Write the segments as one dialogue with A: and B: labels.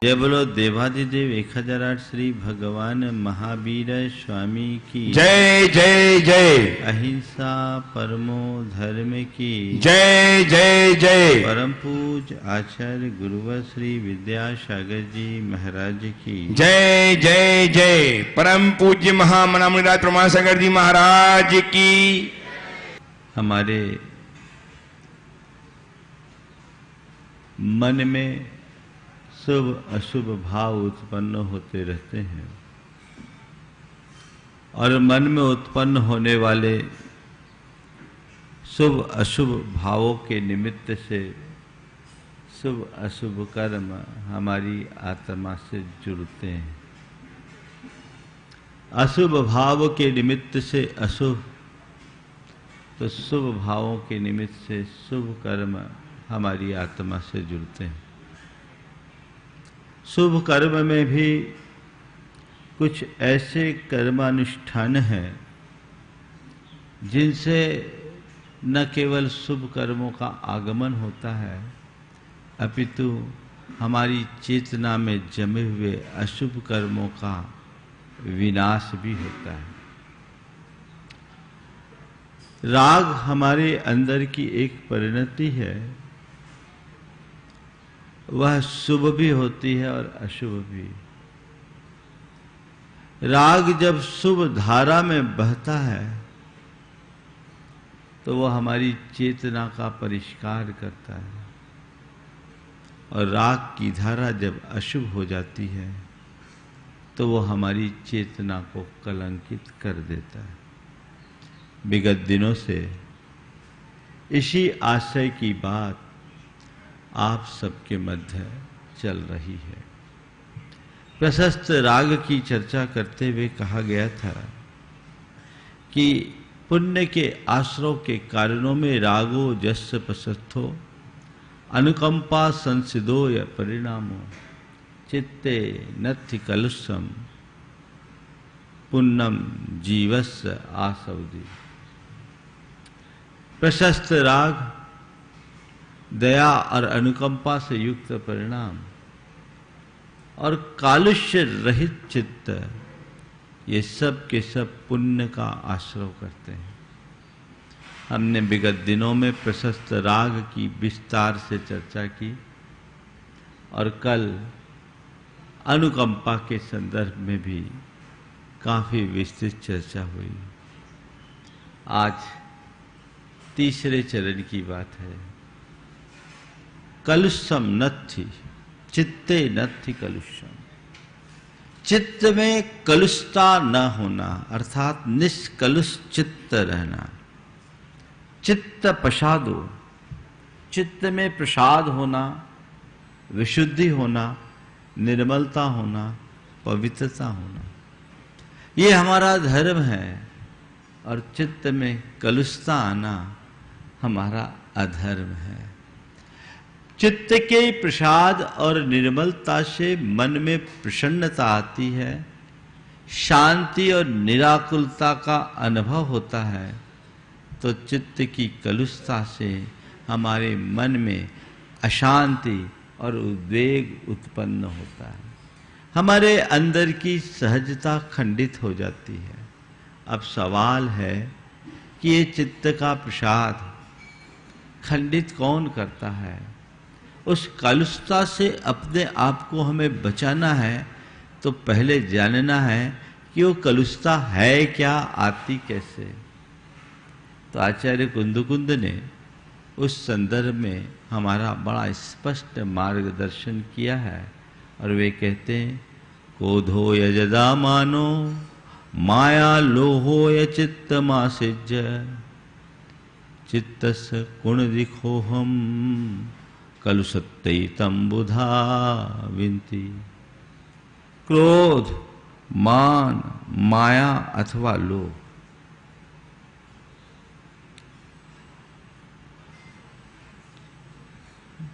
A: जय बोलो देवादिदेव 1008 श्री भगवान महावीर स्वामी की
B: जय जय जय।
A: अहिंसा परमो धर्म की
B: जय जय जय।
A: परम पूज आचार्य गुरुवर श्री विद्यासागर जी महाराज की
B: जय जय जय। परम पूज्य महामनामुनिराज प्रमासागर जी महाराज की।
A: हमारे मन में शुभ अशुभ भाव उत्पन्न होते रहते हैं और मन में उत्पन्न होने वाले शुभ अशुभ भावों के निमित्त से शुभ अशुभ कर्म हमारी आत्मा से जुड़ते हैं। अशुभ भाव के निमित्त से अशुभ, तो शुभ भावों के निमित्त से शुभ कर्म हमारी आत्मा से जुड़ते हैं। शुभ कर्म में भी कुछ ऐसे कर्मानुष्ठान हैं जिनसे न केवल शुभ कर्मों का आगमन होता है, अपितु हमारी चेतना में जमे हुए अशुभ कर्मों का विनाश भी होता है। राग हमारे अंदर की एक परिणति है, वह शुभ भी होती है और अशुभ भी। राग जब शुभ धारा में बहता है तो वह हमारी चेतना का परिष्कार करता है, और राग की धारा जब अशुभ हो जाती है तो वह हमारी चेतना को कलंकित कर देता है। विगत दिनों से इसी आशय की बात आप सबके मध्य चल रही है। प्रशस्त राग की चर्चा करते हुए कहा गया था कि पुण्य के आश्रव के कारणों में रागो जस्य प्रशस्थो अनुकंपा संसिदो या परिणामो चित्ते नथि कलुषम पुण्यम जीवस्य आसवदी। प्रशस्त राग, दया और अनुकंपा से युक्त परिणाम और कालुष्य रहित चित्त, ये सब के सब पुण्य का आश्रय करते हैं। हमने विगत दिनों में प्रशस्त राग की विस्तार से चर्चा की और कल अनुकंपा के संदर्भ में भी काफी विस्तृत चर्चा हुई। आज तीसरे चरण की बात है। कलुषम नत्थि चित्ते नत्थि कलुषम। चित्त में कलुषता न होना अर्थात निष्कलुष चित्त रहना। चित्त प्रसादो, चित्त में प्रसाद होना, विशुद्धि होना, निर्मलता होना, पवित्रता होना, ये हमारा धर्म है। और चित्त में कलुषता आना हमारा अधर्म है। चित्त के प्रसाद और निर्मलता से मन में प्रसन्नता आती है, शांति और निराकुलता का अनुभव होता है। तो चित्त की कलुषता से हमारे मन में अशांति और उद्वेग उत्पन्न होता है, हमारे अंदर की सहजता खंडित हो जाती है। अब सवाल है कि ये चित्त का प्रसाद खंडित कौन करता है? उस कलुषता से अपने आप को हमें बचाना है तो पहले जानना है कि वो कलुषता है क्या, आती कैसे। तो आचार्य कुंदकुंद ने उस संदर्भ में हमारा बड़ा स्पष्ट मार्गदर्शन किया है और वे कहते हैं, क्रोधो यजदा मानो माया लोहो य चित्त मासिज चित्तस गुण दिखोहम कलुषत्तम बुधा विंती। क्रोध, मान, माया अथवा लोभ,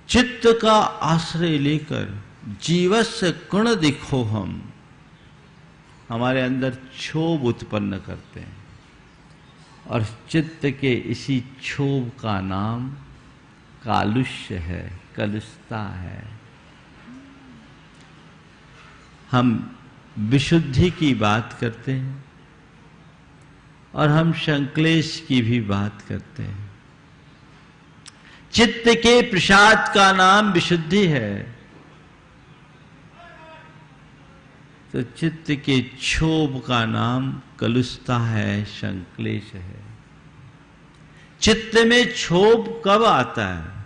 A: चित्त का आश्रय लेकर जीवस्य गुण दिखो हम हमारे अंदर क्षोभ उत्पन्न करते हैं, और चित्त के इसी क्षोभ का नाम कालुष्य है, कलुषता है। हम विशुद्धि की बात करते हैं और हम संक्लेश की भी बात करते हैं। चित्त के प्रसाद का नाम विशुद्धि है, तो चित्त के क्षोभ का नाम कलुषता है, संक्लेश है। चित्त में क्षोभ कब आता है?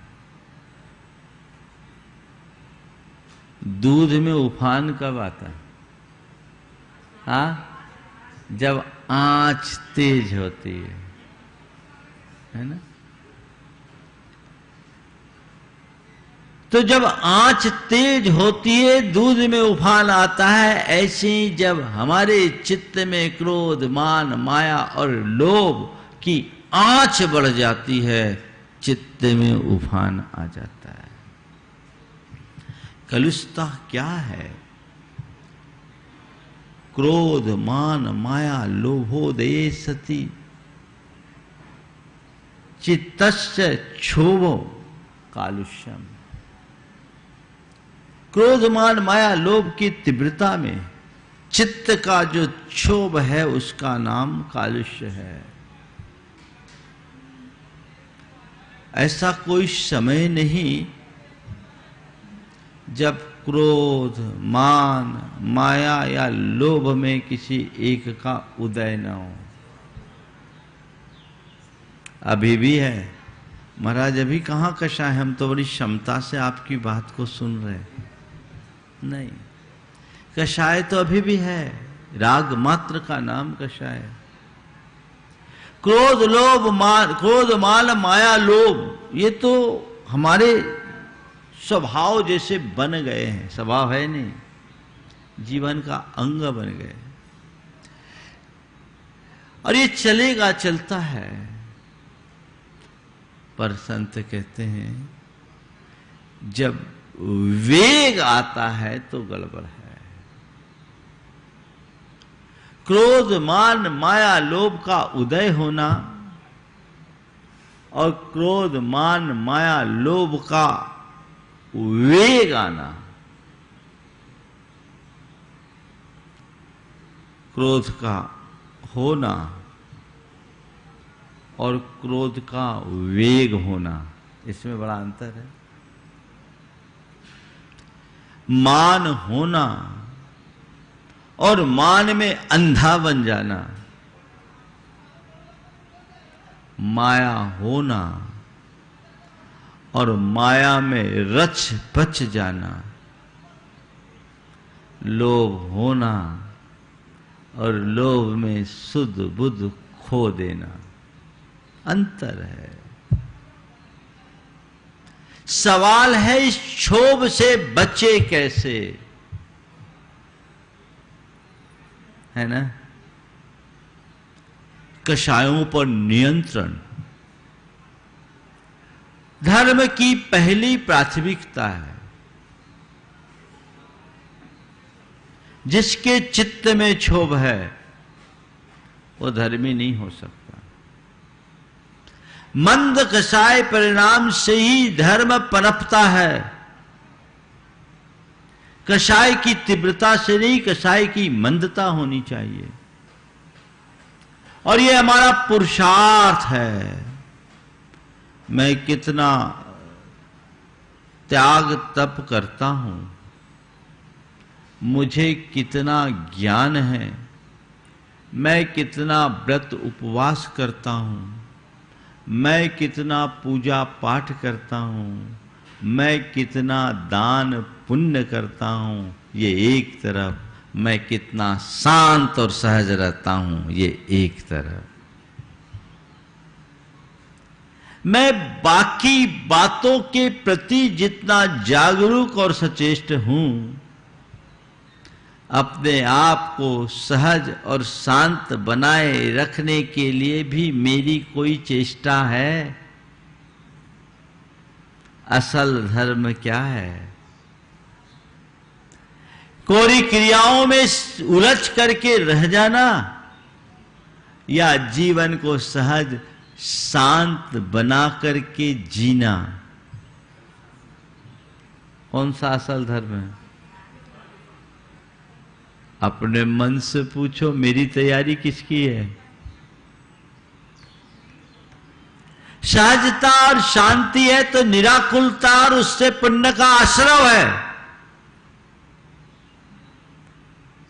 A: दूध में उफान कब आता है? हाँ, जब आंच तेज होती है ना? तो जब आंच तेज होती है दूध में उफान आता है। ऐसे ही जब हमारे चित्त में क्रोध, मान, माया और लोभ की आंच बढ़ जाती है, चित्त में उफान आ जाता है। कलुषता क्या है? क्रोध, मान, माया, लोभोदये सति चित्तस्य क्षोभो कालुष्यम। क्रोध, मान, माया, लोभ की तीव्रता में चित्त का जो क्षोभ है उसका नाम कालुष्य है। ऐसा कोई समय नहीं जब क्रोध, मान, माया या लोभ में किसी एक का उदय न हो। अभी भी है महाराज, अभी कहां कषाय? हम तो बड़ी क्षमता से आपकी बात को सुन रहे हैं। नहीं, कषाय तो अभी भी है, राग मात्र का नाम कषाय। क्रोध, लोभ, मान, क्रोध, मान, माया, लोभ, ये तो हमारे स्वभाव जैसे बन गए हैं। स्वभाव है नहीं, जीवन का अंग बन गए और ये चलेगा, चलता है। पर संत कहते हैं जब वेग आता है तो गड़बड़ है। क्रोध, मान, माया, लोभ का उदय होना और क्रोध, मान, माया, लोभ का वेग आना, क्रोध का होना और क्रोध का वेग होना, इसमें बड़ा अंतर है। मान होना और मान में अंधा बन जाना, माया होना और माया में रच पच जाना, लोभ होना और लोभ में सुध बुध खो देना, अंतर है। सवाल है इस क्षोभ से बचे कैसे, है ना? कषायों पर नियंत्रण धर्म की पहली प्राथमिकता है। जिसके चित्त में क्षोभ है वो धर्मी नहीं हो सकता। मंद कषाय परिणाम से ही धर्म पनपता है। कषाय की तीव्रता से नहीं, कषाय की मंदता होनी चाहिए। और ये हमारा पुरुषार्थ है। मैं कितना त्याग तप करता हूं, मुझे कितना ज्ञान है, मैं कितना व्रत उपवास करता हूं, मैं कितना पूजा पाठ करता हूं, मैं कितना दान पुण्य करता हूं, ये एक तरफ, मैं कितना शांत और सहज रहता हूं, ये एक तरफ। मैं बाकी बातों के प्रति जितना जागरूक और सचेष्ट हूं, अपने आप को सहज और शांत बनाए रखने के लिए भी मेरी कोई चेष्टा है? असल धर्म क्या है? कोरी क्रियाओं में उलझ करके रह जाना या जीवन को सहज शांत बना करके जीना? कौन सा असल धर्म है? अपने मन से पूछो मेरी तैयारी किसकी है? सहजता और शांति है तो निराकुलता और उससे पुण्य का आश्रव है।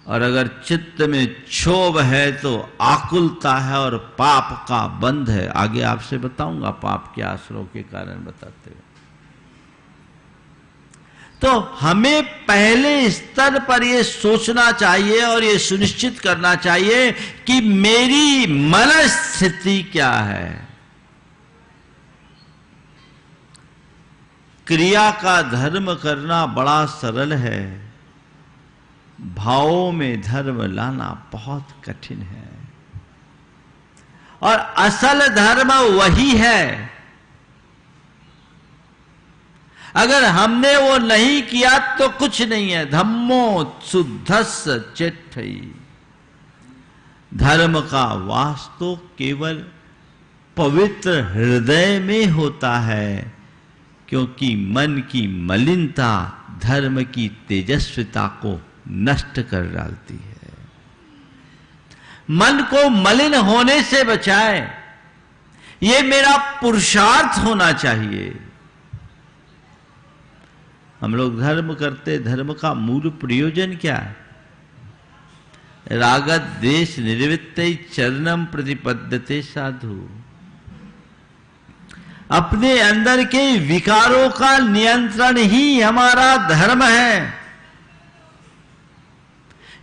A: और अगर चित्त में क्षोभ है तो आकुलता है और पाप का बंध है। आगे आपसे बताऊंगा पाप के आश्रव के कारण बताते हुए। तो हमें पहले स्तर पर यह सोचना चाहिए और यह सुनिश्चित करना चाहिए कि मेरी मन स्थिति क्या है। क्रिया का धर्म करना बड़ा सरल है, भावों में धर्म लाना बहुत कठिन है। और असल धर्म वही है। अगर हमने वो नहीं किया तो कुछ नहीं है। धम्मो शुद्धस्य चेट्ठई। धर्म का वास तो केवल पवित्र हृदय में होता है, क्योंकि मन की मलिनता धर्म की तेजस्विता को नष्ट कर डालती है। मन को मलिन होने से बचाए, ये मेरा पुरुषार्थ होना चाहिए। हम लोग धर्म करते, धर्म का मूल प्रयोजन क्या है? रागत देश निर्वृत्त चरणम प्रतिपद्यते साधु। अपने अंदर के विकारों का नियंत्रण ही हमारा धर्म है।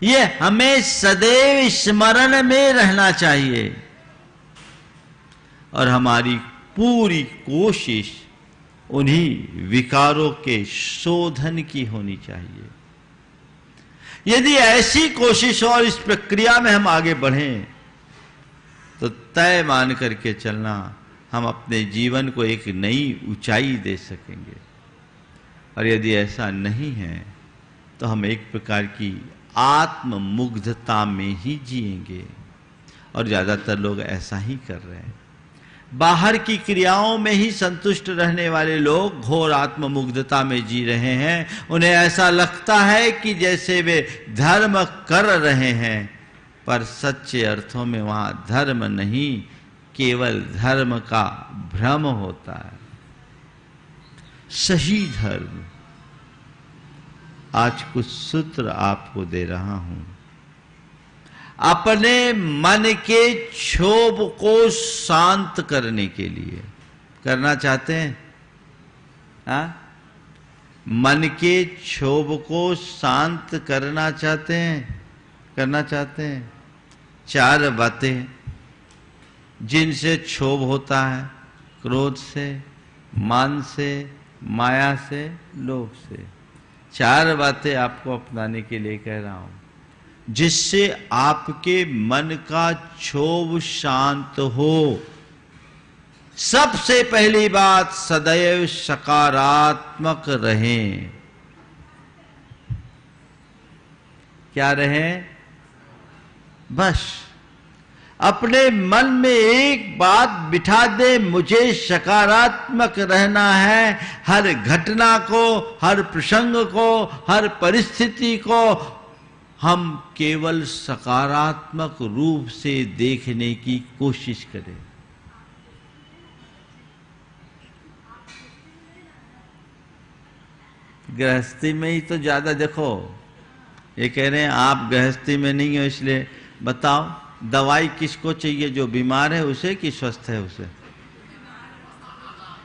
A: ये हमें सदैव स्मरण में रहना चाहिए और हमारी पूरी कोशिश उन्हीं विकारों के शोधन की होनी चाहिए। यदि ऐसी कोशिश और इस प्रक्रिया में हम आगे बढ़ें तो तय मान करके चलना, हम अपने जीवन को एक नई ऊंचाई दे सकेंगे। और यदि ऐसा नहीं है तो हम एक प्रकार की आत्ममुग्धता में ही जिएंगे। और ज्यादातर लोग ऐसा ही कर रहे हैं। बाहर की क्रियाओं में ही संतुष्ट रहने वाले लोग घोर आत्ममुग्धता में जी रहे हैं। उन्हें ऐसा लगता है कि जैसे वे धर्म कर रहे हैं, पर सच्चे अर्थों में वहां धर्म नहीं, केवल धर्म का भ्रम होता है। सही धर्म, आज कुछ सूत्र आपको दे रहा हूं। अपने मन के क्षोभ को शांत करने के लिए करना चाहते हैं? हाँ? मन के क्षोभ को शांत करना चाहते हैं? करना चाहते हैं? 4 बातें जिनसे क्षोभ होता है, क्रोध से, मान से, माया से, लोभ से। 4 बातें आपको अपनाने के लिए कह रहा हूं, जिससे आपके मन का क्षोभ शांत हो। सबसे पहली बात, सदैव सकारात्मक रहें। क्या रहें? बस अपने मन में एक बात बिठा दे, मुझे सकारात्मक रहना है। हर घटना को, हर प्रसंग को, हर परिस्थिति को हम केवल सकारात्मक रूप से देखने की कोशिश करें। गृहस्थी में ही तो ज्यादा देखो, ये कह रहे हैं आप गृहस्थी में नहीं हो, इसलिए बताओ दवाई किसको चाहिए? जो बीमार है उसे कि स्वस्थ है उसे?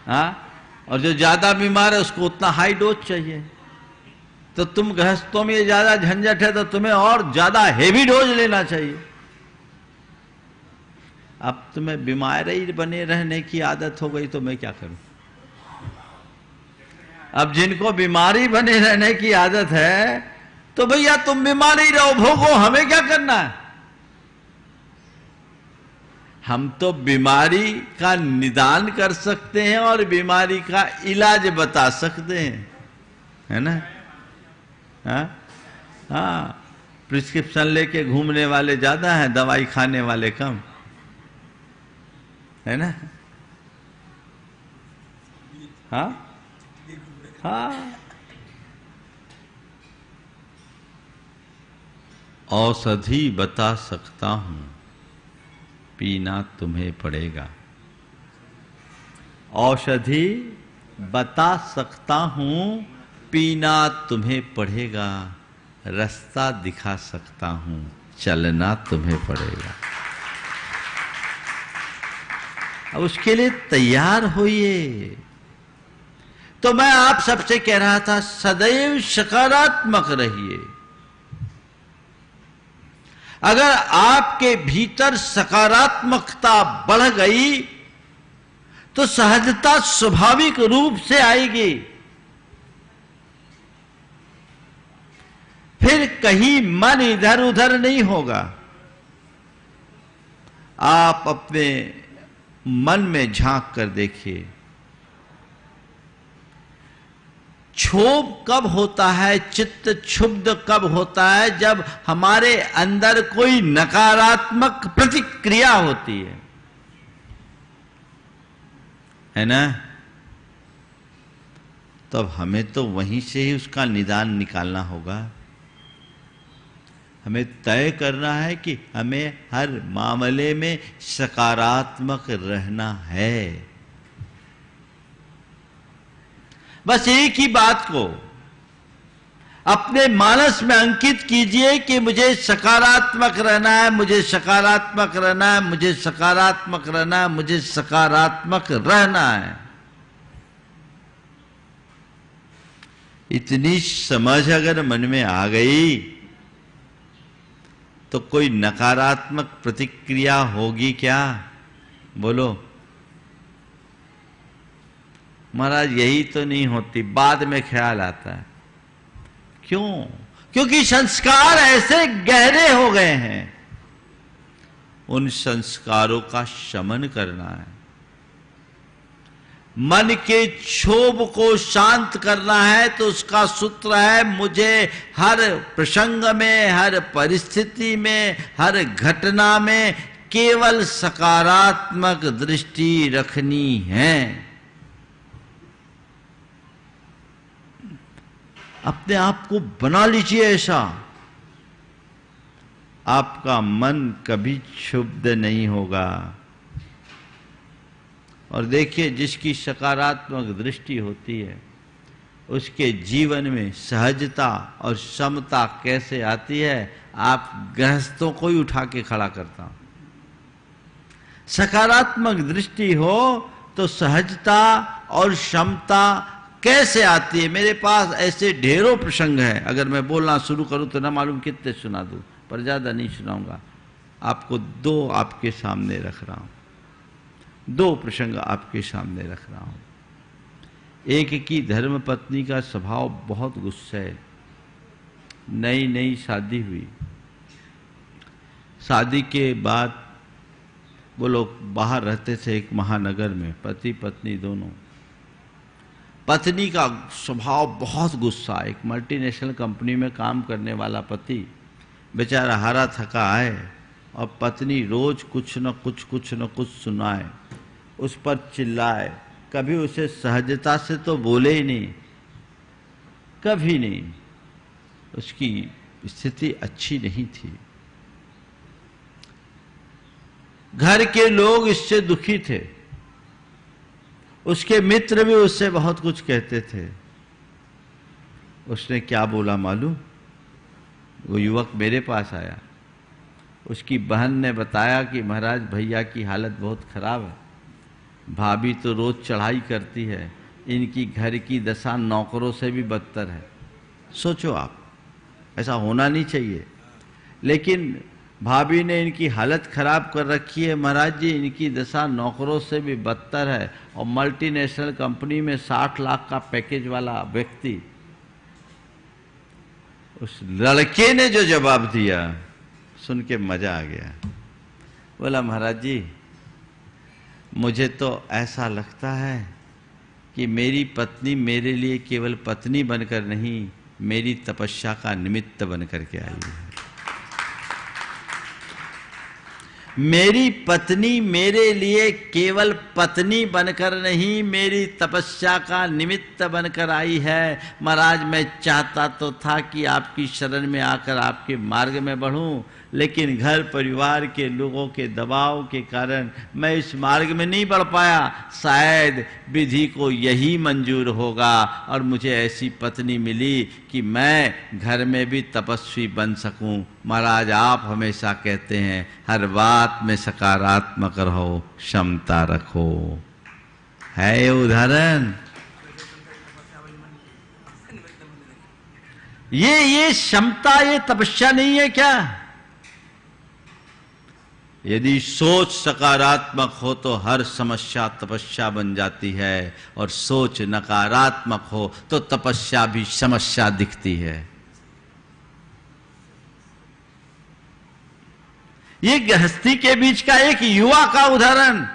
A: हाँ? और जो ज्यादा बीमार है उसको उतना हाई डोज चाहिए। तो तुम गृहस्थों में ज्यादा झंझट है तो तुम्हें और ज्यादा हेवी डोज लेना चाहिए। अब तुम्हें बीमार ही बने रहने की आदत हो गई तो मैं क्या करूं? अब जिनको बीमारी बने रहने की आदत है तो भैया तुम बीमार ही रहो, भोगो, हमें क्या करना है? हम तो बीमारी का निदान कर सकते हैं और बीमारी का इलाज बता सकते हैं, है ना? हाँ, प्रिस्क्रिप्शन लेके घूमने वाले ज्यादा हैं, दवाई खाने वाले कम, है ना? हाँ हाँ, औषधि बता सकता हूं, पीना तुम्हें पड़ेगा। औषधि बता सकता हूं, पीना तुम्हें पड़ेगा। रास्ता दिखा सकता हूं, चलना तुम्हें पड़ेगा। अब उसके लिए तैयार होइए। तो मैं आप सबसे कह रहा था, सदैव सकारात्मक रहिए। अगर आपके भीतर सकारात्मकता बढ़ गई तो सहजता स्वाभाविक रूप से आएगी। फिर कहीं मन इधर उधर नहीं होगा। आप अपने मन में झांक कर देखिए, क्षोभ कब होता है, चित्त क्षुब्ध कब होता है? जब हमारे अंदर कोई नकारात्मक प्रतिक्रिया होती है ना? तब हमें तो वहीं से ही उसका निदान निकालना होगा। हमें तय करना है कि हमें हर मामले में सकारात्मक रहना है। बस एक ही बात को अपने मानस में अंकित कीजिए कि मुझे सकारात्मक रहना है, मुझे सकारात्मक रहना है, मुझे सकारात्मक रहना है, मुझे सकारात्मक रहना है। इतनी समझ अगर मन में आ गई तो कोई नकारात्मक प्रतिक्रिया होगी क्या? बोलो महाराज, यही तो नहीं होती, बाद में ख्याल आता है। क्यों? क्योंकि संस्कार ऐसे गहरे हो गए हैं। उन संस्कारों का शमन करना है, मन के क्षोभ को शांत करना है। तो उसका सूत्र है, मुझे हर प्रसंग में, हर परिस्थिति में, हर घटना में केवल सकारात्मक दृष्टि रखनी है। अपने आप को बना लीजिए ऐसा, आपका मन कभी क्षुब्ध नहीं होगा। और देखिए, जिसकी सकारात्मक दृष्टि होती है उसके जीवन में सहजता और समता कैसे आती है। आप गृहस्थों को ही उठा के खड़ा करता हूं। सकारात्मक दृष्टि हो तो सहजता और समता कैसे आती है। मेरे पास ऐसे ढेरों प्रसंग हैं, अगर मैं बोलना शुरू करूं तो ना मालूम कितने सुना दूं, पर ज्यादा नहीं सुनाऊंगा। आपको दो आपके सामने रख रहा हूं, दो प्रसंग आपके सामने रख रहा हूं। एक की धर्म पत्नी का स्वभाव बहुत गुस्सा है। नई नई शादी हुई। शादी के बाद वो लोग बाहर रहते थे एक महानगर में, पति पत्नी दोनों। पत्नी का स्वभाव बहुत गुस्सा। एक मल्टीनेशनल कंपनी में काम करने वाला पति बेचारा हारा थका आए और पत्नी रोज कुछ न कुछ सुनाए, उस पर चिल्लाए। कभी उसे सहजता से तो बोले ही नहीं, कभी नहीं। उसकी स्थिति अच्छी नहीं थी। घर के लोग इससे दुखी थे। उसके मित्र भी उससे बहुत कुछ कहते थे। उसने क्या बोला मालूम? वो युवक मेरे पास आया। उसकी बहन ने बताया कि महाराज, भैया की हालत बहुत खराब है, भाभी तो रोज चढ़ाई करती है, इनकी घर की दशा नौकरों से भी बदतर है। सोचो आप, ऐसा होना नहीं चाहिए, लेकिन भाभी ने इनकी हालत खराब कर रखी है। महाराज जी, इनकी दशा नौकरों से भी बदतर है, और मल्टीनेशनल कंपनी में 60 लाख का पैकेज वाला व्यक्ति। उस लड़के ने जो जवाब दिया सुन के मजा आ गया। बोला, महाराज जी, मुझे तो ऐसा लगता है कि मेरी पत्नी मेरे लिए केवल पत्नी बनकर नहीं, मेरी तपस्या का निमित्त बनकर के आई है। मेरी पत्नी मेरे लिए केवल पत्नी बनकर नहीं, मेरी तपस्या का निमित्त बनकर आई है। महाराज, मैं चाहता तो था कि आपकी शरण में आकर आपके मार्ग में बढ़ूं, लेकिन घर परिवार के लोगों के दबाव के कारण मैं इस मार्ग में नहीं बढ़ पाया। शायद विधि को यही मंजूर होगा और मुझे ऐसी पत्नी मिली कि मैं घर में भी तपस्वी बन सकूं। महाराज, आप हमेशा कहते हैं हर बात में सकारात्मक रहो, क्षमता रखो। है ये उदाहरण? ये क्षमता, ये तपस्या नहीं है क्या? यदि सोच सकारात्मक हो तो हर समस्या तपस्या बन जाती है, और सोच नकारात्मक हो तो तपस्या भी समस्या दिखती है। ये गृहस्थी के बीच का एक युवा का उदाहरण।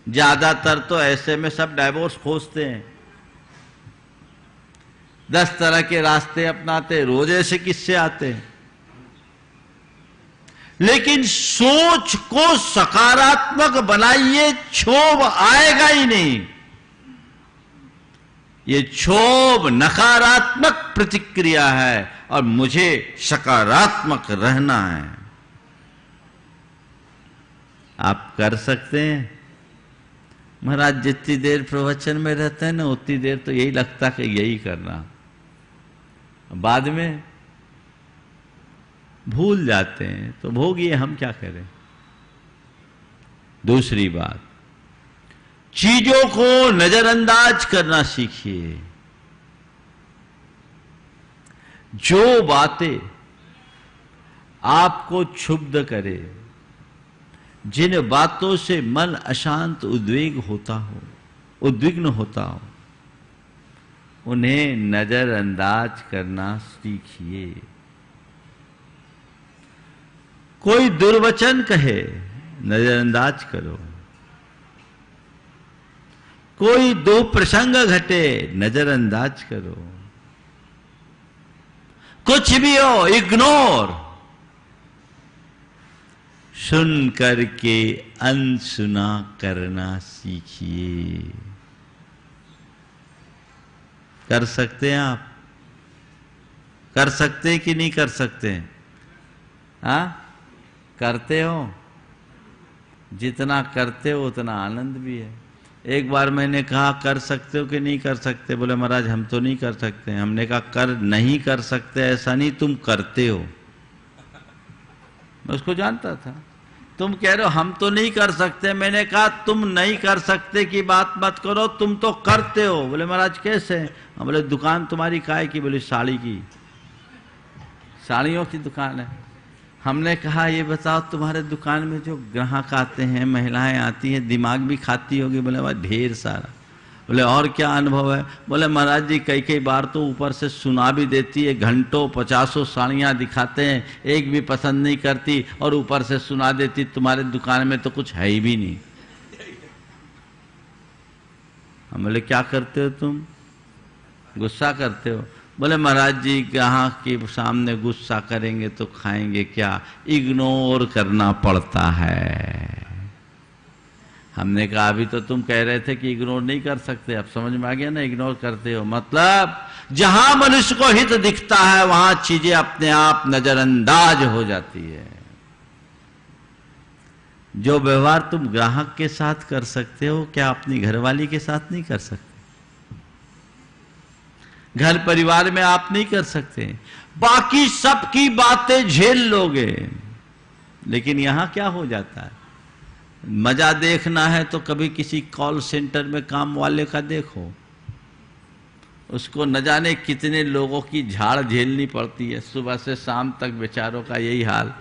A: ज्यादातर तो ऐसे में सब डाइवोर्स खोजते हैं, 10 तरह के रास्ते अपनाते, रोज ऐसे किस्से आते हैं। लेकिन सोच को सकारात्मक बनाइए, क्षोभ आएगा ही नहीं। ये क्षोभ नकारात्मक प्रतिक्रिया है और मुझे सकारात्मक रहना है। आप कर सकते हैं? महाराज, जितनी देर प्रवचन में रहते हैं ना, उतनी देर तो यही लगता कि यही करना, बाद में भूल जाते हैं। तो भोगिए, हम क्या करें। दूसरी बात, चीजों को नजरअंदाज करना सीखिए। जो बातें आपको क्षुब्ध करे, जिन बातों से मन अशांत उद्विग्न होता हो, उन्हें नजरअंदाज करना सीखिए। कोई दुर्वचन कहे, नजरअंदाज करो। कोई दुप्रसंग घटे, नजरअंदाज करो। कुछ भी हो, इग्नोर। सुन करके अनसुना करना सीखिए। कर सकते हैं आप? कर सकते हैं कि नहीं कर सकते हैं? हाँ, करते हो? जितना करते हो उतना आनंद भी है। एक बार मैंने कहा कर सकते हो कि नहीं कर सकते? बोले महाराज हम तो नहीं कर सकते। हमने कहा कर नहीं कर सकते ऐसा नहीं, तुम करते हो। मैं उसको जानता था। तुम कह रहे हो हम तो नहीं कर सकते। मैंने कहा तुम नहीं कर सकते की बात मत करो, तुम तो करते हो। बोले महाराज कैसे? हम बोले दुकान तुम्हारी काय की? बोले साड़ी की। साड़ियों की दुकान है। हमने कहा ये बताओ तुम्हारे दुकान में जो ग्राहक आते हैं, महिलाएं आती हैं, दिमाग भी खाती होगी? बोले भाई ढेर सारा। बोले और क्या अनुभव है? बोले महाराज जी कई कई बार तो ऊपर से सुना भी देती है, घंटों 50 साड़ियाँ दिखाते हैं, एक भी पसंद नहीं करती, और ऊपर से सुना देती तुम्हारे दुकान में तो कुछ है ही भी नहीं। हम बोले क्या करते हो तुम? गुस्सा करते हो? बोले महाराज जी ग्राहक के सामने गुस्सा करेंगे तो खाएंगे क्या? इग्नोर करना पड़ता है। हमने कहा अभी तो तुम कह रहे थे कि इग्नोर नहीं कर सकते, अब समझ में आ गया ना इग्नोर करते हो। मतलब जहां मनुष्य को हित दिखता है वहां चीजें अपने आप नजरअंदाज हो जाती है। जो व्यवहार तुम ग्राहक के साथ कर सकते हो, क्या अपनी घरवाली के साथ नहीं कर सकते? घर परिवार में आप नहीं कर सकते। बाकी सबकी बातें झेल लोगे, लेकिन यहां क्या हो जाता है? मजा देखना है तो कभी किसी कॉल सेंटर में काम वाले का देखो, उसको न जाने कितने लोगों की झाड़ झेलनी पड़ती है, सुबह से शाम तक बेचारों का यही हाल।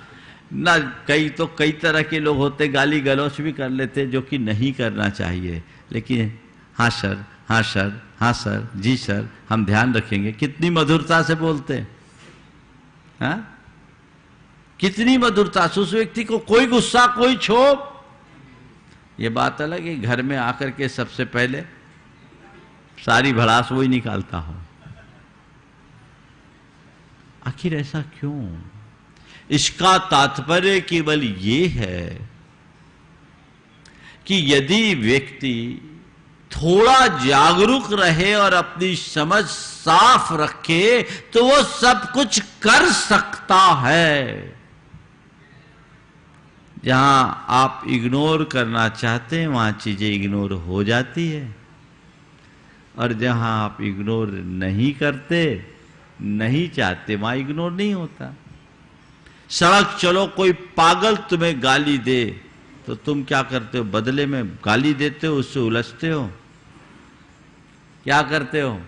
A: ना कई तरह के लोग होते, गाली गलौच भी कर लेते जो कि नहीं करना चाहिए, लेकिन हाँ सर, हाँ सर, हाँ सर, जी सर, हम ध्यान रखेंगे। कितनी मधुरता से बोलते हैं, हाँ? कितनी मधुरता से। उस व्यक्ति को कोई गुस्सा, कोई क्षोभ। ये बात अलग है घर में आकर के सबसे पहले सारी भड़ास वही निकालता हो। आखिर ऐसा क्यों? इसका तात्पर्य केवल ये है कि यदि व्यक्ति थोड़ा जागरूक रहे और अपनी समझ साफ रखे तो वो सब कुछ कर सकता है। जहां आप इग्नोर करना चाहते हैं वहां चीजें इग्नोर हो जाती है, और जहां आप इग्नोर नहीं करते, नहीं चाहते, वहां इग्नोर नहीं होता। सड़क चलो, कोई पागल तुम्हें गाली दे तो तुम क्या करते हो? बदले में गाली देते हो, उससे उलझते हो, क्या करते हो?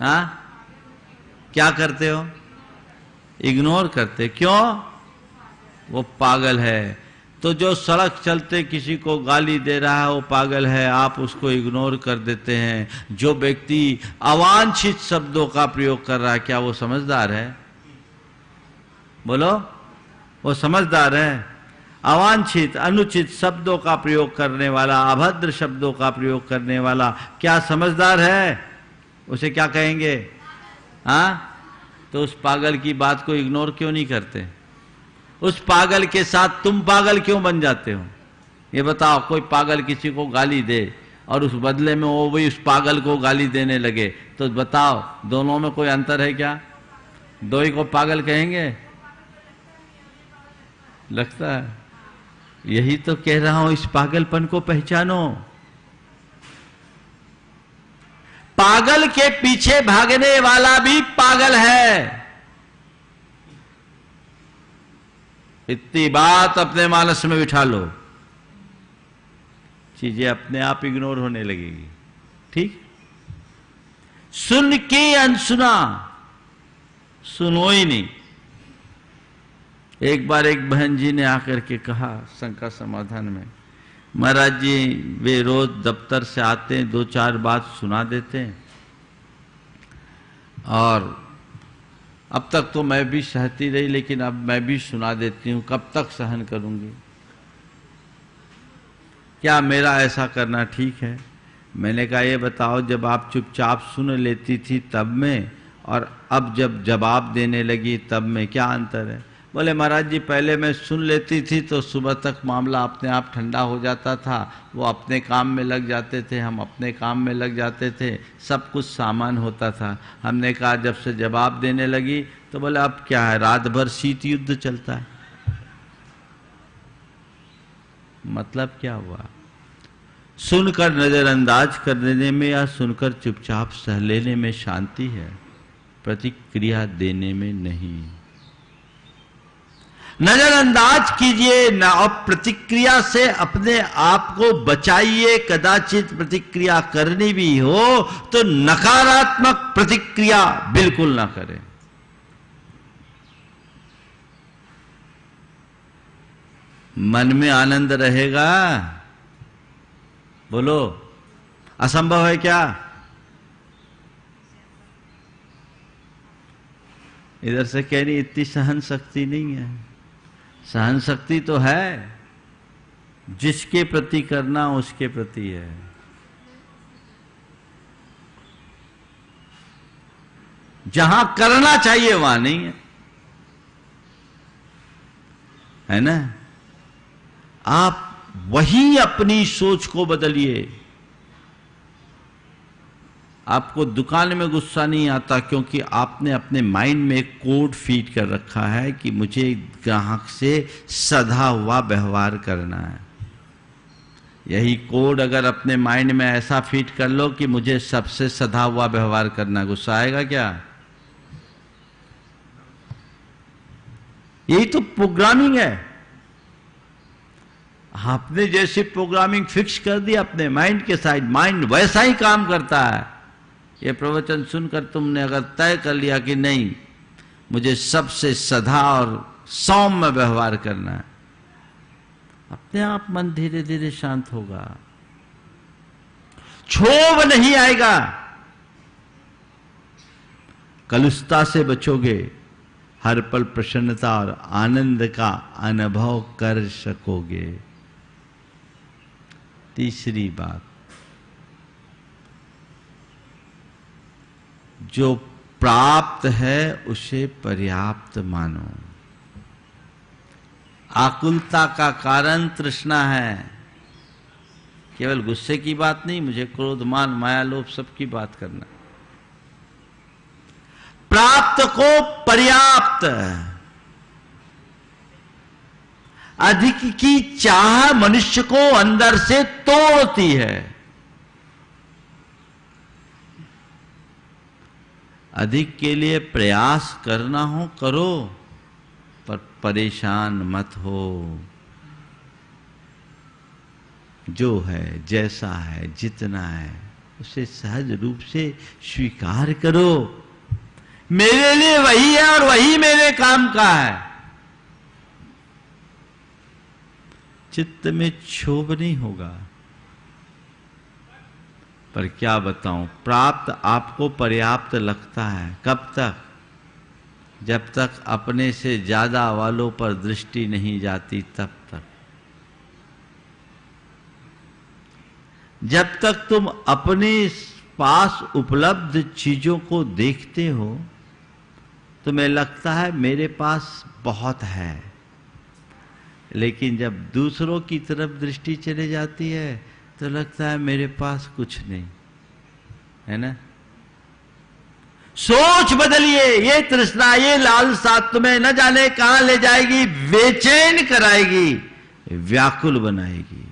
A: हाँ, क्या करते हो? इग्नोर करते। क्यों? वो पागल है। तो जो सड़क चलते किसी को गाली दे रहा है वो पागल है, आप उसको इग्नोर कर देते हैं। जो व्यक्ति अवांछित शब्दों का प्रयोग कर रहा है, क्या वो समझदार है? बोलो, वो समझदार है? अवांछित, अनुचित शब्दों का प्रयोग करने वाला, अभद्र शब्दों का प्रयोग करने वाला क्या समझदार है? उसे क्या कहेंगे? हाँ? तो उस पागल की बात को इग्नोर क्यों नहीं करते? उस पागल के साथ तुम पागल क्यों बन जाते हो? ये बताओ। कोई पागल किसी को गाली दे और उस बदले में वो भी उस पागल को गाली देने लगे, तो बताओ दोनों में कोई अंतर है क्या? दो ही को पागल कहेंगे? लगता है। यही तो कह रहा हूं, इस पागलपन को पहचानो। पागल के पीछे भागने वाला भी पागल है। इतनी बात अपने मानस में बिठा लो, चीजें अपने आप इग्नोर होने लगेगी। ठीक? सुन के अनसुना, सुनो ही नहीं। एक बार एक बहन जी ने आकर के कहा शंका समाधान में, महाराज जी वे रोज दफ्तर से आते हैं, 2-4 बात सुना देते हैं, और अब तक तो मैं भी सहती रही, लेकिन अब मैं भी सुना देती हूं, कब तक सहन करूंगी? क्या मेरा ऐसा करना ठीक है? मैंने कहा ये बताओ, जब आप चुपचाप सुन लेती थी तब में, और अब जब जवाब देने लगी तब में क्या अंतर है? बोले महाराज जी पहले मैं सुन लेती थी तो सुबह तक मामला अपने आप ठंडा हो जाता था, वो अपने काम में लग जाते थे, हम अपने काम में लग जाते थे, सब कुछ सामान होता था। हमने कहा जब से जवाब देने लगी तो बोले अब क्या है, रात भर शीत युद्ध चलता है। मतलब क्या हुआ? सुनकर नजरअंदाज कर देने में या सुनकर चुपचाप सह लेने में शांति है, प्रतिक्रिया देने में नहीं। नजरअंदाज कीजिए ना, और प्रतिक्रिया से अपने आप को बचाइए। कदाचित प्रतिक्रिया करनी भी हो तो नकारात्मक प्रतिक्रिया बिल्कुल ना करें। मन में आनंद रहेगा? बोलो, असंभव है क्या? इधर से कह रही इतनी सहन शक्ति नहीं है। सहन शक्ति तो है, जिसके प्रति करना उसके प्रति है। जहां करना चाहिए वहां नहीं है, है ना? आप वही अपनी सोच को बदलिए। आपको दुकान में गुस्सा नहीं आता क्योंकि आपने अपने माइंड में एक कोड फीड कर रखा है कि मुझे ग्राहक से सधा हुआ व्यवहार करना है। यही कोड अगर अपने माइंड में ऐसा फीड कर लो कि मुझे सबसे सधा हुआ व्यवहार करना, गुस्सा आएगा क्या? यही तो प्रोग्रामिंग है। आपने जैसे प्रोग्रामिंग फिक्स कर दी अपने माइंड के साइड, माइंड वैसा ही काम करता है। ये प्रवचन सुनकर तुमने अगर तय कर लिया कि नहीं, मुझे सबसे सधा और सौम्य व्यवहार करना है, अपने आप मन धीरे धीरे शांत होगा, क्षोभ नहीं आएगा, कलुषता से बचोगे, हर पल प्रसन्नता और आनंद का अनुभव कर सकोगे। तीसरी बात, जो प्राप्त है उसे पर्याप्त मानो। आकुलता का कारण तृष्णा है। केवल गुस्से की बात नहीं, मुझे क्रोध मान माया लोभ सबकी बात करना। प्राप्त को पर्याप्त, अधिक की चाह मनुष्य को अंदर से तोड़ती है। अधिक के लिए प्रयास करना हो करो, पर परेशान मत हो। जो है, जैसा है, जितना है, उसे सहज रूप से स्वीकार करो। मेरे लिए वही है और वही मेरे काम का है। चित्त में क्षोभ नहीं होगा। पर क्या बताऊं, प्राप्त आपको पर्याप्त लगता है। कब तक? जब तक अपने से ज्यादा वालों पर दृष्टि नहीं जाती, तब तक। जब तक तुम अपने पास उपलब्ध चीजों को देखते हो, तुम्हें लगता है मेरे पास बहुत है। लेकिन जब दूसरों की तरफ दृष्टि चले जाती है तो लगता है मेरे पास कुछ नहीं है ना। सोच बदलिए। ये तृष्णा, ये लालसा तुम्हें न जाने कहां ले जाएगी, बेचैन कराएगी, व्याकुल बनाएगी।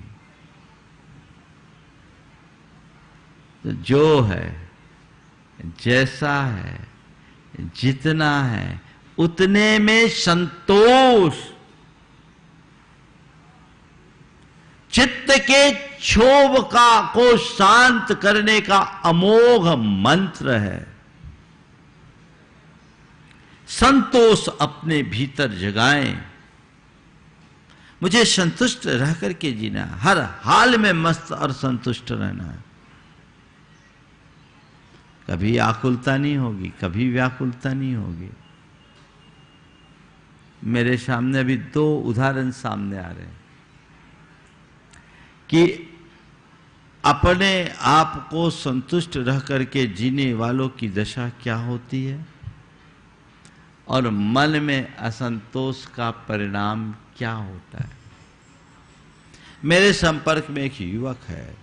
A: तो जो है, जैसा है, जितना है, उतने में संतोष, चित्त के क्षोभ को शांत करने का अमोघ मंत्र है। संतोष अपने भीतर जगाएं। मुझे संतुष्ट रह करके जीना, हर हाल में मस्त और संतुष्ट रहना है। कभी आकुलता नहीं होगी, कभी व्याकुलता नहीं होगी। मेरे सामने अभी 2 उदाहरण सामने आ रहे हैं कि अपने आप को संतुष्ट रह करके जीने वालों की दशा क्या होती है और मन में असंतोष का परिणाम क्या होता है। मेरे संपर्क में एक युवक है,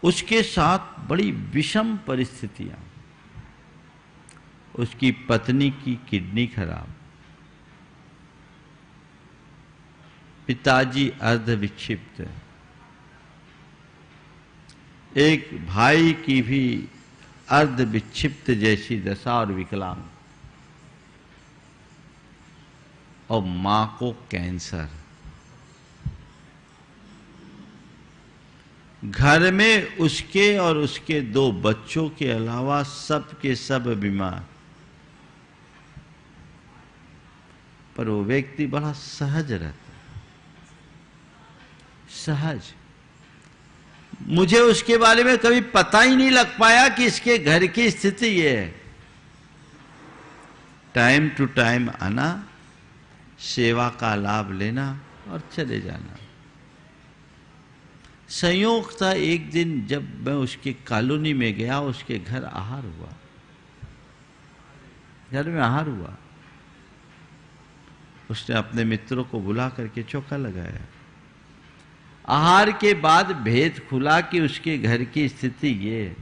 A: उसके साथ बड़ी विषम परिस्थितियां। उसकी पत्नी की किडनी खराब, पिताजी अर्ध विक्षिप्त, एक भाई की भी अर्ध विक्षिप्त जैसी दशा और विकलांग, और मां को कैंसर। घर में उसके और उसके 2 बच्चों के अलावा सब के सब बीमार। पर वो व्यक्ति बड़ा सहज रहता, सहज। मुझे उसके बारे में कभी पता ही नहीं लग पाया कि इसके घर की स्थिति ये है। टाइम टू टाइम आना, सेवा का लाभ लेना और चले जाना। संयोग था, एक दिन जब मैं उसके कॉलोनी में गया, उसके घर आहार हुआ, घर में आहार हुआ। उसने अपने मित्रों को बुला करके चौका लगाया। आहार के बाद भेद खुला कि उसके घर की स्थिति ये है।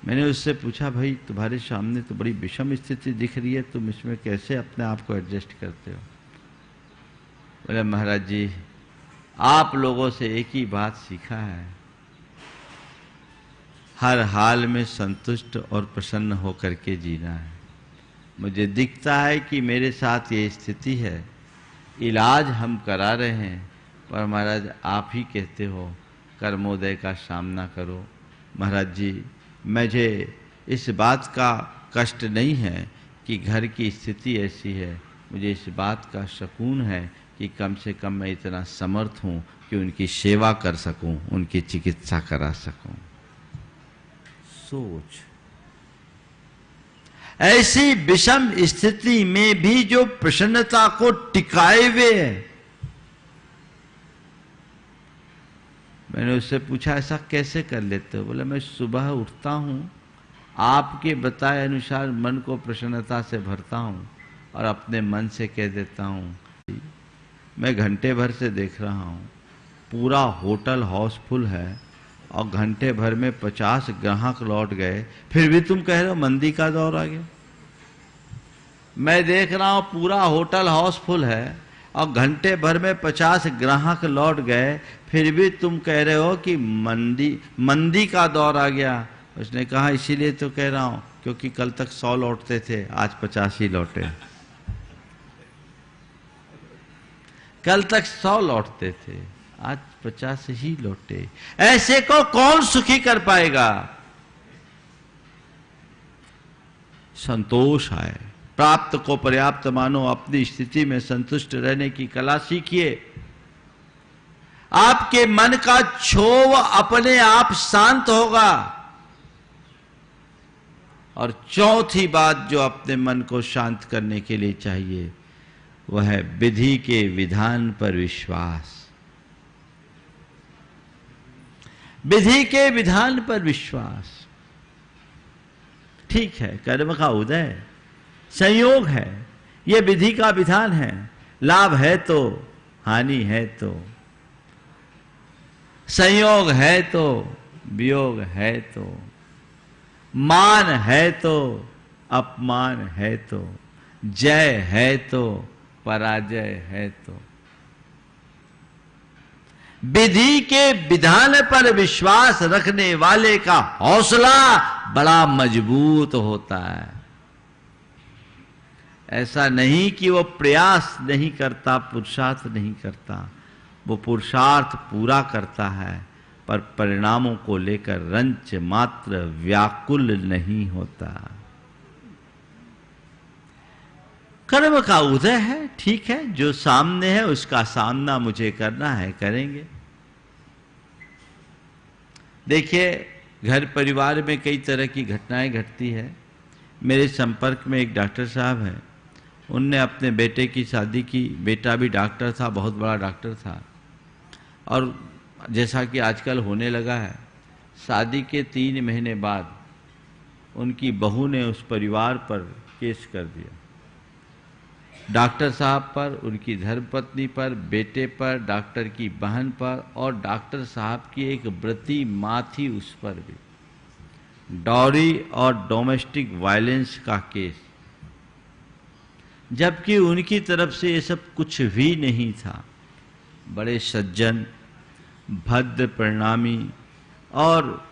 A: मैंने उससे पूछा, भाई तुम्हारे सामने तो बड़ी विषम स्थिति दिख रही है, तुम इसमें कैसे अपने आप को एडजस्ट करते हो? बोले, महाराज जी, आप लोगों से एक ही बात सीखा है, हर हाल में संतुष्ट और प्रसन्न होकर के जीना है। मुझे दिखता है कि मेरे साथ ये स्थिति है, इलाज हम करा रहे हैं, पर महाराज आप ही कहते हो कर्मोदय का सामना करो। महाराज जी, मुझे इस बात का कष्ट नहीं है कि घर की स्थिति ऐसी है, मुझे इस बात का सुकून है कि कम से कम मैं इतना समर्थ हूँ कि उनकी सेवा कर सकूँ, उनकी चिकित्सा करा सकूँ। सोच, ऐसी विषम स्थिति में भी जो प्रसन्नता को टिकाए हुए है। मैंने उससे पूछा, ऐसा कैसे कर लेते हो? बोला, मैं सुबह उठता हूं, आपके बताए अनुसार मन को प्रसन्नता से भरता हूँ और अपने मन से कह देता हूँ। मैं घंटे भर से देख रहा हूँ, पूरा होटल हाउसफुल है और घंटे भर में 50 ग्राहक लौट गए, फिर भी तुम कह रहे हो मंदी का दौर आ गया। मैं देख रहा हूँ पूरा होटल हाउसफुल है और घंटे भर में 50 ग्राहक लौट गए, फिर भी तुम कह रहे हो कि मंदी का दौर आ गया। उसने कहा इसीलिए तो कह रहा हूँ क्योंकि कल तक 100 लौटते थे, आज 50 ही लौटे। कल तक 100 लौटते थे, आज 50 ही लौटे। ऐसे को कौन सुखी कर पाएगा? संतोष आए, प्राप्त को पर्याप्त मानो, अपनी स्थिति में संतुष्ट रहने की कला सीखिए। आपके मन का क्षोभ अपने आप शांत होगा। और चौथी बात जो अपने मन को शांत करने के लिए चाहिए वह है विधि के विधान पर विश्वास। विधि के विधान पर विश्वास। ठीक है, कर्म का उदय संयोग है, यह विधि का विधान है। लाभ है तो, हानि है तो, संयोग है तो, वियोग है तो, मान है तो, अपमान है तो, जय है तो, पराजय है तो। विधि के विधान पर विश्वास रखने वाले का हौसला बड़ा मजबूत होता है। ऐसा नहीं कि वो प्रयास नहीं करता, पुरुषार्थ नहीं करता, वो पुरुषार्थ पूरा करता है, पर परिणामों को लेकर रंच मात्र व्याकुल नहीं होता। कर्म का उदय है, ठीक है, जो सामने है उसका सामना मुझे करना है, करेंगे। देखिए, घर परिवार में कई तरह की घटनाएं घटती है। मेरे संपर्क में एक डॉक्टर साहब हैं, उनने अपने बेटे की शादी की। बेटा भी डॉक्टर था, बहुत बड़ा डॉक्टर था, और जैसा कि आजकल होने लगा है, शादी के 3 महीने बाद उनकी बहू ने उस परिवार पर केस कर दिया। डॉक्टर साहब पर, उनकी धर्मपत्नी पर, बेटे पर, डॉक्टर की बहन पर और डॉक्टर साहब की एक व्रती माँ थी उस पर भी डॉरी और डोमेस्टिक वायलेंस का केस, जबकि उनकी तरफ से ये सब कुछ भी नहीं था। बड़े सज्जन, भद्र परिणामी और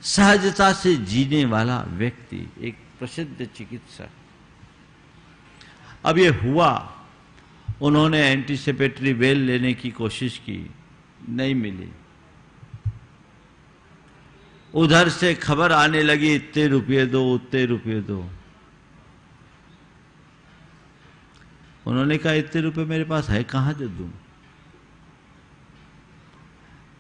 A: सहजता से जीने वाला व्यक्ति, एक प्रसिद्ध चिकित्सक। अब ये हुआ, उन्होंने एंटीसिपेटरी बेल लेने की कोशिश की, नहीं मिली। उधर से खबर आने लगी, इतने रुपये दो, उतने रुपये दो। उन्होंने कहा इतने रुपये मेरे पास है कहां से दूं।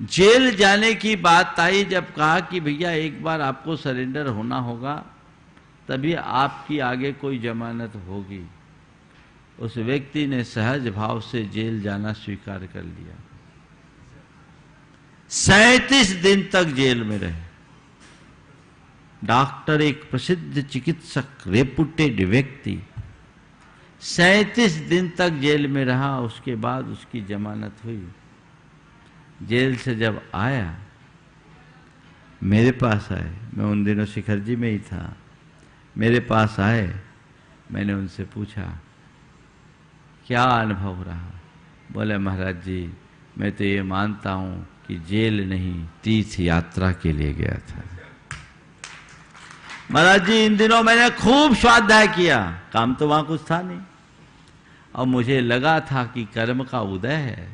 A: जेल जाने की बात आई, जब कहा कि भैया एक बार आपको सरेंडर होना होगा, तभी आपकी आगे कोई जमानत होगी। उस व्यक्ति ने सहज भाव से जेल जाना स्वीकार कर लिया। 37 दिन तक जेल में रहे। डॉक्टर, एक प्रसिद्ध चिकित्सक, रेपुटेड व्यक्ति, 37 दिन तक जेल में रहा। उसके बाद उसकी जमानत हुई। जेल से जब आया, मेरे पास आए, मैं उन दिनों शिखर जी में ही था, मेरे पास आए, मैंने उनसे पूछा क्या अनुभव रहा। बोले महाराज जी, मैं तो ये मानता हूं कि जेल नहीं, तीर्थ यात्रा के लिए गया था। महाराज जी, इन दिनों मैंने खूब स्वाध्याय किया, काम तो वहां कुछ था नहीं, और मुझे लगा था कि कर्म का उदय है।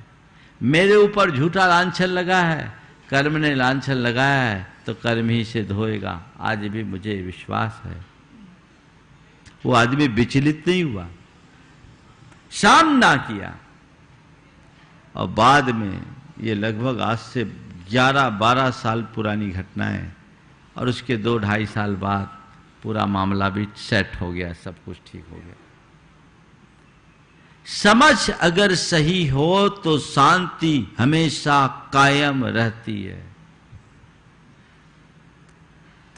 A: मेरे ऊपर झूठा लांछन लगा है, कर्म ने लांछन लगाया है तो कर्म ही सिद्ध होएगा। आज भी मुझे विश्वास है। वो आदमी विचलित नहीं हुआ, सामना किया। और बाद में, ये लगभग आज से 11-12 साल पुरानी घटना है, और उसके 2-2.5 साल बाद पूरा मामला भी सेट हो गया, सब कुछ ठीक हो गया। समझ अगर सही हो तो शांति हमेशा कायम रहती है।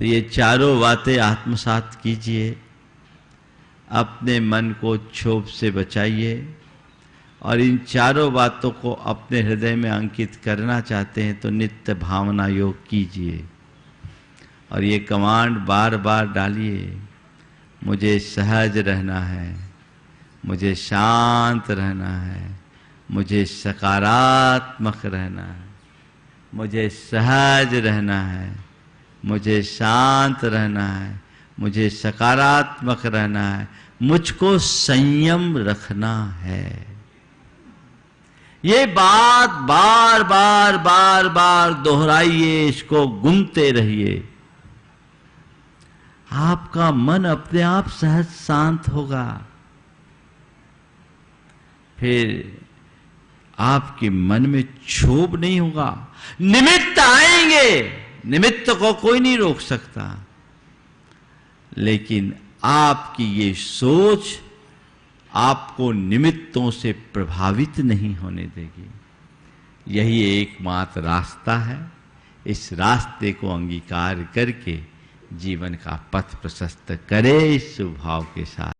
A: तो ये चारों बातें आत्मसात कीजिए, अपने मन को क्षोभ से बचाइए और इन चारों बातों को अपने हृदय में अंकित करना चाहते हैं तो नित्य भावना योग कीजिए और ये कमांड बार बार डालिए, मुझे सहज रहना है, मुझे शांत रहना है, मुझे सकारात्मक रहना है, मुझे सहज रहना है, मुझे शांत रहना है, मुझे सकारात्मक रहना है, मुझको संयम रखना है। ये बात बार बार बार बार दोहराइए, इसको गुनते रहिए। आपका मन अपने आप सहज शांत होगा। फिर आपके मन में क्षोभ नहीं होगा। निमित्त आएंगे, निमित्त को कोई नहीं रोक सकता, लेकिन आपकी ये सोच आपको निमित्तों से प्रभावित नहीं होने देगी। यही एकमात्र रास्ता है। इस रास्ते को अंगीकार करके जीवन का पथ प्रशस्त करे इस स्वभाव के साथ।